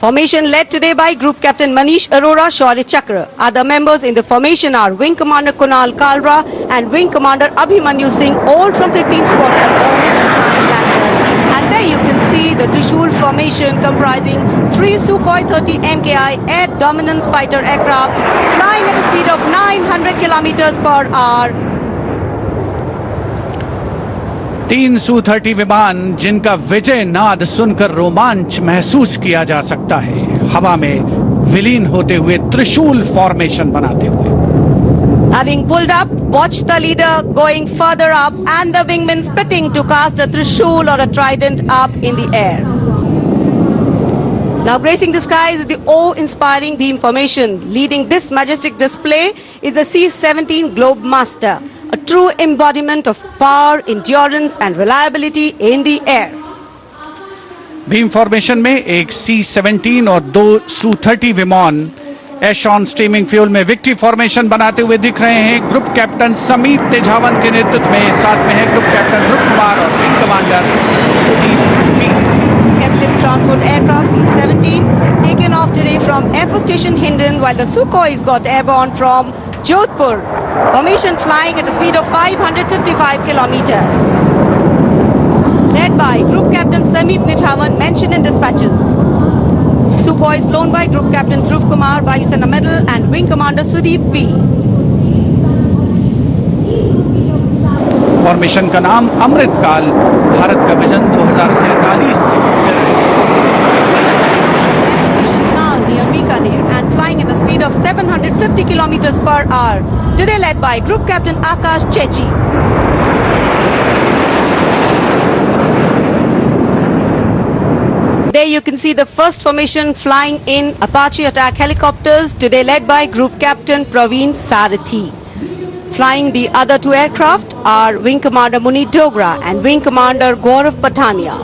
Formation led today by Group Captain Manish Arora, Shaurya Chakra. Other members in the formation are Wing Commander Kunal Kalra and Wing Commander Abhimanyu Singh, all from 15th Squadron Lancers. And there you can see the Trishul formation comprising 3 Sukhoi 30 MKI air dominance fighter aircraft flying at a speed of 900 kilometers per hour. 3 Su-30 विमान जिनका विजय नाद सुनकर रोमांच महसूस किया जा सकता है, हवा में विलीन होते हुए त्रिशूल फॉर्मेशन बनाते हुए. Having pulled up, watch the leader going further up and the wingmen spitting to cast a trishul or a trident up in the air. Now gracing the skies is the awe-inspiring beam formation. Leading this majestic display is the C-17 Globemaster, a true embodiment of power, endurance and reliability in the air. Beam formation में एक C-17 और 2 Su-30 विमान एशॉन steaming fuel में victory formation बनाते हुए दिख रहे हैं. ग्रुप कैप्टन समीप तेजावन के नेतृत्व में साथ में है ग्रुप कैप्टन ध्रुव कुमार और wing commander Sudeep P. Heavy lift transport aircraft C-17 taken off today from Air Force Station Hindon, while the Sukhois got airborne from Jodhpur. Formation flying at a speed of 555 kilometers. Led by Group Captain Sameep Nithawan, mentioned in dispatches. Sukhois flown by Group Captain Dhruv Kumar, Vayu Sena Medal and Wing Commander Sudeep P. Formation का नाम अमृतकाल, भारत का vision 2047 से and flying at a speed of 750 kilometers per hour. Today led by Group Captain Akash Chechi. There you can see the first formation flying in Apache attack helicopters, today led by Group Captain Praveen Sarathi. Flying the other 2 aircraft are Wing Commander Muni Dogra and Wing Commander Gaurav Patania.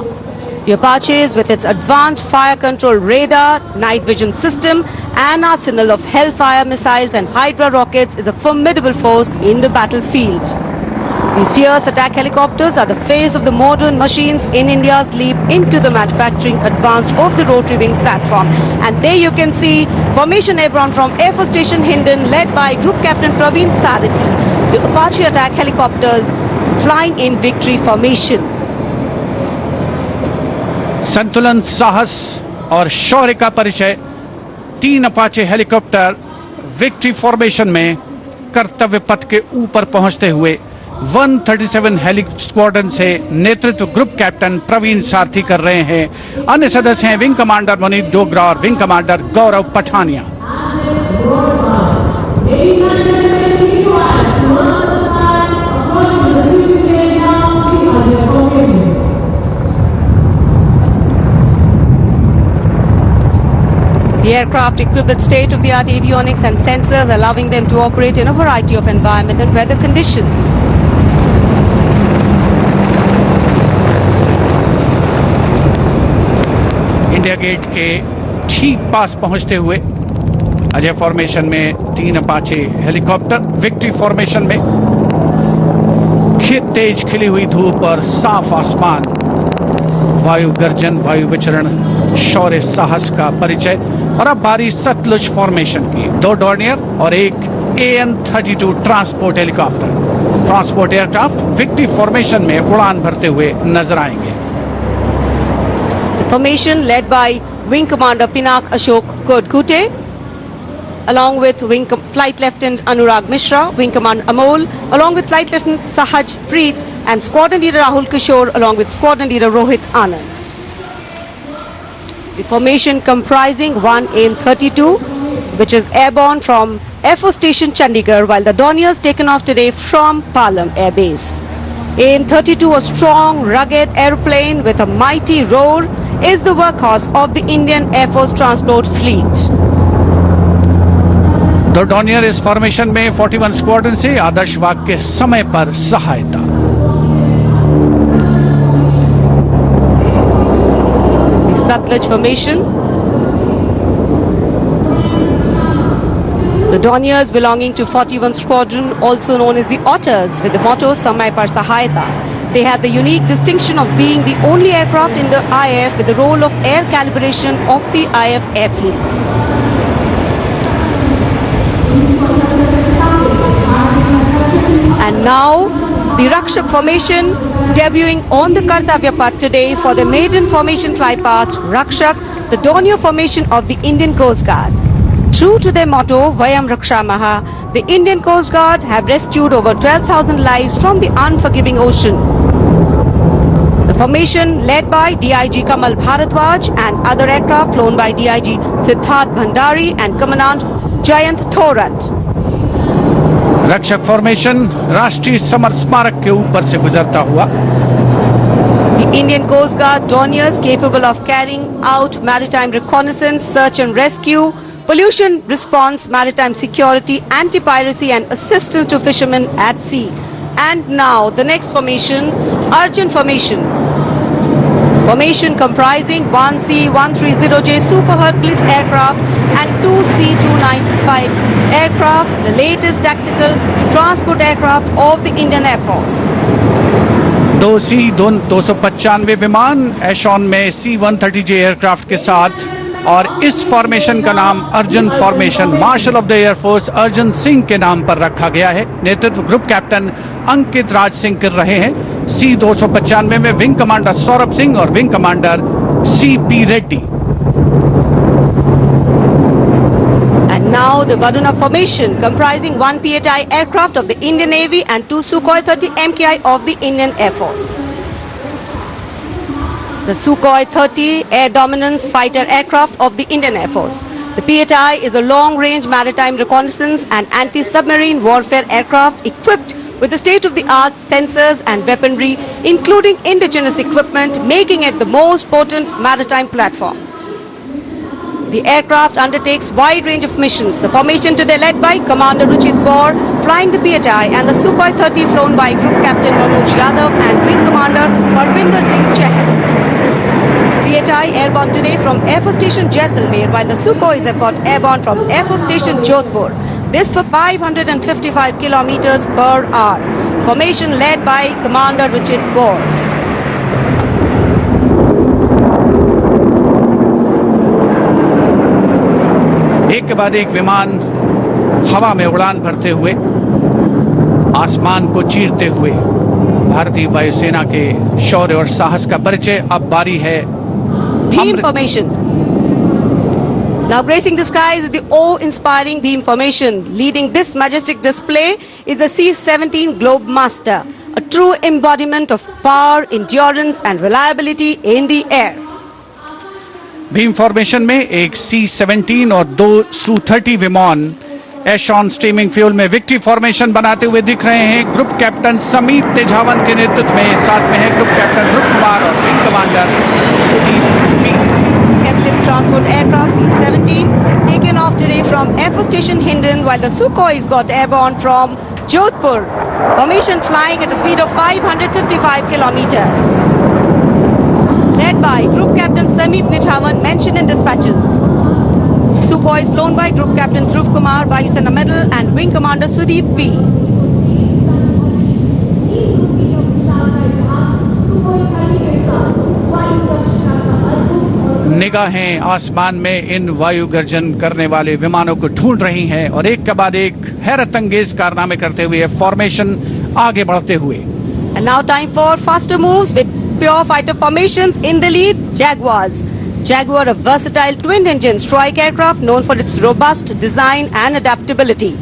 The Apaches, with its advanced fire control radar, night vision system and arsenal of Hellfire missiles and Hydra rockets, is a formidable force in the battlefield. These fierce attack helicopters are the face of the modern machines in India's leap into the manufacturing advance of the rotary wing platform. And there you can see formation airborne from Air Force Station Hindon, led by Group Captain Praveen Sarathi. The Apache attack helicopters flying in victory formation. संतुलन, साहस और शौर्य का परिचय 3 Apache helicopter victory formation में कर्तव्य पथ के ऊपर पहुंचते हुए 137 हेली स्क्वाड्रन से नेतृत्व ग्रुप कैप्टन प्रवीण सारथी कर रहे हैं. अन्य सदस्य हैं विंग कमांडर मुनीत डोगरा और wing commander Gaurav Pathania. The aircraft equipped with state-of-the-art avionics and sensors, allowing them to operate in a variety of environment and weather conditions. India Gate के ठीक पास पहुंचते हुए अजय फॉर्मेशन में 3 अपाचे हेलीकॉप्टर विक्ट्री फॉर्मेशन में तेज खिली हुई धूप और साफ आसमान, वायु गर्जन, वायु विचरण, शौर्य साहस का परिचय. और अब बारी सतलुज फॉर्मेशन की. 2 डॉर्नियर और एक AN-32 transport helicopter, transport aircraft victory formation में उड़ान भरते हुए नजर आएंगे. The formation led by Wing Commander Pinak Ashok Kodkute, along with Flight Lieutenant Anurag Mishra, Wing Commander Amol, along with Flight Lieutenant Sahaj Preet and Squadron Leader Rahul Kishore, along with Squadron Leader Rohit Anand. The formation comprising 1 AN-32, which is airborne from Air Force Station Chandigarh, while the Dorniers taken off today from Palam Air Base. AN-32, a strong, rugged aeroplane with a mighty roar, is the workhorse of the Indian Air Force Transport Fleet. दो Dornier इस formation में 41 squadron से आदर्श वाग के समय पर सहायता. Satluj formation. The Dorniers belonging to 41 Squadron, also known as the Otters, with the motto Samay Par Sahayata. They have the unique distinction of being the only aircraft in the IAF with the role of air calibration of the IAF airfields. And now, the Rakshak formation debuting on the Kartavya Path today for the maiden formation flypast Rakshak, the Dornier formation of the Indian Coast Guard. True to their motto, Vayam Rakshamaha, the Indian Coast Guard have rescued over 12,000 lives from the unforgiving ocean. The formation led by DIG Kamal Bharadwaj and other aircraft flown by DIG Siddharth Bhandari and Commandant Jayant Thorat. रक्षक formation राष्ट्रीय summer स्मारक के ऊपर से गुजरता हुआ The Indian Coast Guard Dorniers capable of carrying out maritime reconnaissance, search and rescue, pollution response, maritime security, anti-piracy and assistance to fishermen at sea. And now the next formation, Arjun formation. Formation comprising one C-130J Super Hercules aircraft and two C-295 aircraft, the latest tactical transport aircraft of the Indian Air Force. 295 विमान एशॉन में C-130J aircraft के साथ, और इस formation का नाम Arjun formation marshal of the air force Arjun Singh के नाम पर रखा गया है। नेतृत्व ग्रुप कैप्टन अंकित राज सिंह कर रहे हैं। C-295 में विंग कमांडर सौरभ सिंह और wing commander C.P. Reddy. And now the Varuna formation comprising one P-8I aircraft of the Indian Navy and two Sukhoi 30 MKI of the Indian Air Force. The Sukhoi 30 air dominance fighter aircraft of the Indian Air Force. The P-8I is a long-range maritime reconnaissance and anti-submarine warfare aircraft equipped with the state-of-the-art sensors and weaponry, including indigenous equipment, making it the most potent maritime platform. The aircraft undertakes wide range of missions. The formation today led by Commander Ruchit Kaur, flying the P-8I, and the Sukhoi 30 flown by Group Captain Manoj Yadav and Wing Commander Parvinder Singh Chahal. P-8I airborne today from Air Force Station Jaisalmer, while the Sukhois have got airborne from Air Force Station Jodhpur. This for 555 kilometers per hour. Formation led by Commander Ruchit Kaur. एक के बाद एक विमान हवा में उड़ान भरते हुए, आसमान को चीरते हुए भारतीय वायुसेना के शौर्य और साहस का परिचय। अब बारी है Beam formation. Now gracing the skies is the awe-inspiring beam formation. Leading this majestic display is the C-17 Globe Master, a true embodiment of power, endurance and reliability in the air. Bhim formation में एक C-17 और दो Su-30 विमान एशॉन steaming fuel में victory formation बनाते हुए दिख रहे हैं। ग्रुप कैप्टन समीप तेजावन के नेतृत्व में साथ में है ग्रुप कैप्टन ध्रुव कुमार और wing commander Sudeep P. Heavy lift transport aircraft C-17 taken off today from Air Force Station Hindon, while the Sukhois got airborne from Jodhpur. Formation flying at a speed of 555 kilometers. Led by Group Captain Sameep Nithawan, mentioned in dispatches. Sukhoi is flown by Group Captain Dhruv Kumar, Vayusena Medal, and Wing Commander Sudeep P. निगाहें आसमान में इन वायु गर्जन करने वाले विमानों को ढूंढ रही हैं और एक के बाद एक हैरत अंगेज कारनामे करते हुए फॉर्मेशन आगे बढ़ते हुए। And now time for faster moves with pure fighter formations. In the lead, Jaguars. Jaguar, a versatile twin-engine strike aircraft known for its robust design and adaptability,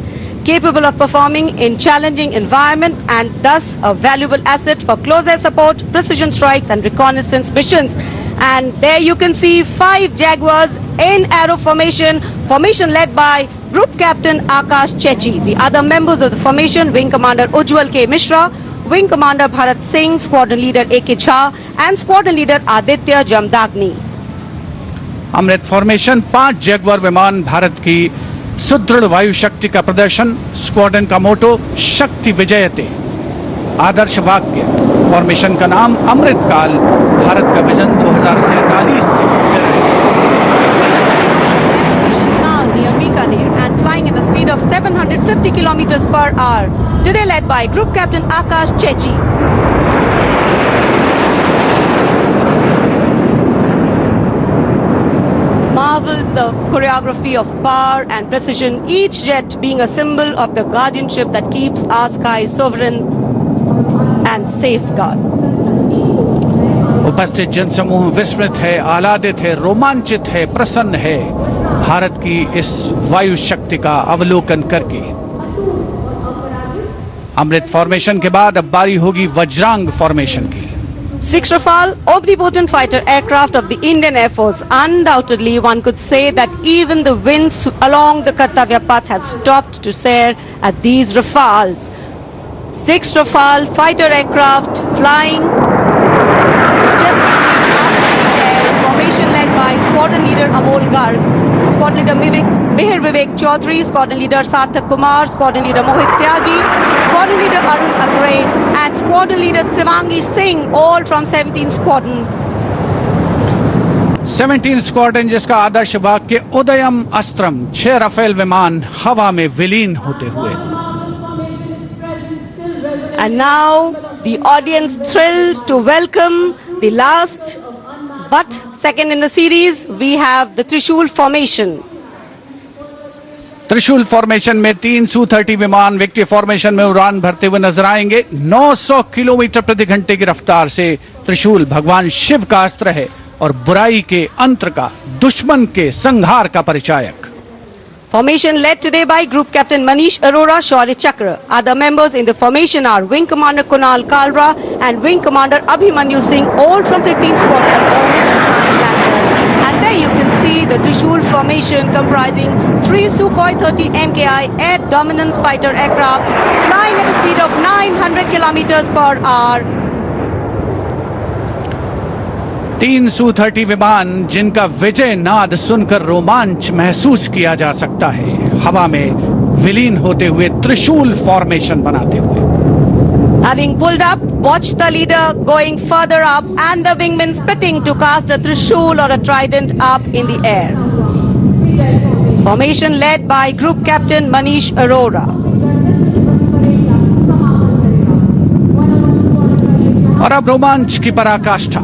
capable of performing in challenging environment and thus a valuable asset for close air support, precision strikes and reconnaissance missions. And there you can see 5 Jaguars in arrow formation, formation led by Group Captain Akash Chechi. The other members of the formation, Wing Commander Ujjwal K. Mishra, Wing Commander Bharat Singh, Squadron Leader A.K. Jha and Squadron Leader Aditya Jamdagni. Amrit formation 5 Jaguar विमान, भारत की सुदृढ़ वायु शक्ति का प्रदर्शन। Squadron का मोटो शक्ति विजयते, आदर्श वाक्य। फॉर्मेशन का नाम अमृत काल, भारत का विजन 2047 से गुजर रहे। And flying at a speed of 750 kilometers per hour. Today led by Group Captain Akash Chechi. marveled the choreography of power and precision, each jet being a symbol of the guardianship that keeps our skies sovereign and safeguard. उपस्थित जनसमूह विस्मित है, आह्लादित है, रोमांचित है, प्रसन्न है भारत की इस वायु शक्ति का अवलोकन करके। अमृत फॉर्मेशन के बाद अब बारी होगी वज्रांग फॉर्मेशन की। Six Rafale, omnipotent fighter aircraft of the Indian Air Force. Undoubtedly, one could say that even the winds along the Kartavya path have stopped to stare at these Rafales. Six Rafale fighter aircraft flying just formation led by squadron leader Amol Garg, squadron leader Mihir Vivek Chaudhary, squadron leader Sarthak Kumar, squadron leader Mohit Tyagi, squadron leader Arun Athare, and squadron leader Shivangi Singh, all from 17 Squadron. 17 squadron जिसका आदर्श वाक्य उदयम अस्त्रम, 6 Rafale विमान हवा में विलीन होते हुए। And now the audience thrilled to welcome the last but second in the series. We have the Trishul formation. त्रिशूल formation में 3 Su-30 विमान विक्ट्री फॉर्मेशन में उड़ान भरते हुए नजर आएंगे। 900 किलोमीटर प्रति घंटे की रफ्तार से त्रिशूल भगवान शिव का अस्त्र है और बुराई के अंत का, दुश्मन के संहार का परिचायक। Formation led today by Group Captain Manish Arora, Shaurya Chakra. Other members in the formation are Wing Commander Kunal Kalra and Wing Commander Abhimanyu Singh, all from 15 Squadron. And there you can see the Trishul formation comprising 3 Sukhoi 30 MKI air dominance fighter aircraft flying at a speed of 900 kilometers per hour. 3 Su-30 विमान जिनका विजय नाद सुनकर रोमांच महसूस किया जा सकता है, हवा में विलीन होते हुए त्रिशूल फॉर्मेशन बनाते हुए। Having pulled up, watch the leader going further up and the wingmen spitting to cast a trishul or a trident up in the air. Formation led by Group Captain Manish Arora. और अब रोमांच की पराकाष्ठा,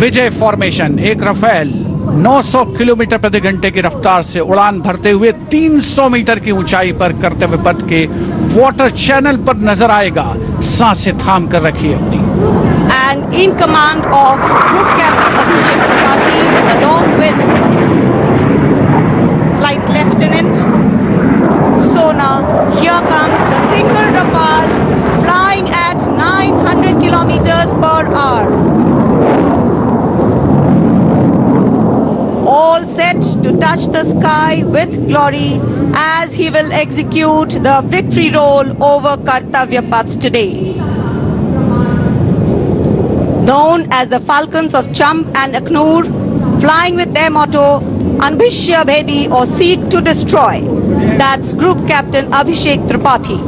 विजय formation. एक Rafale 900 kilometre प्रति घंटे की रफ्तार से उड़ान भरते हुए 300 मीटर की ऊंचाई पर कर्तव्य पथ के वाटर चैनल पर नजर आएगा। सांसें थाम कर रखिए अपनी। And in command of Group Captain Abhishek Tripathi, along with Flight Lieutenant Sona, here comes the single Rafale flying at 900 kilometers per hour. All set to touch the sky with glory as he will execute the victory roll over Kartavya Path today. Known as the Falcons of Champ and Aknoor, flying with their motto, Anbhishya Bhedi or Seek to Destroy. That's Group Captain Abhishek Tripathi.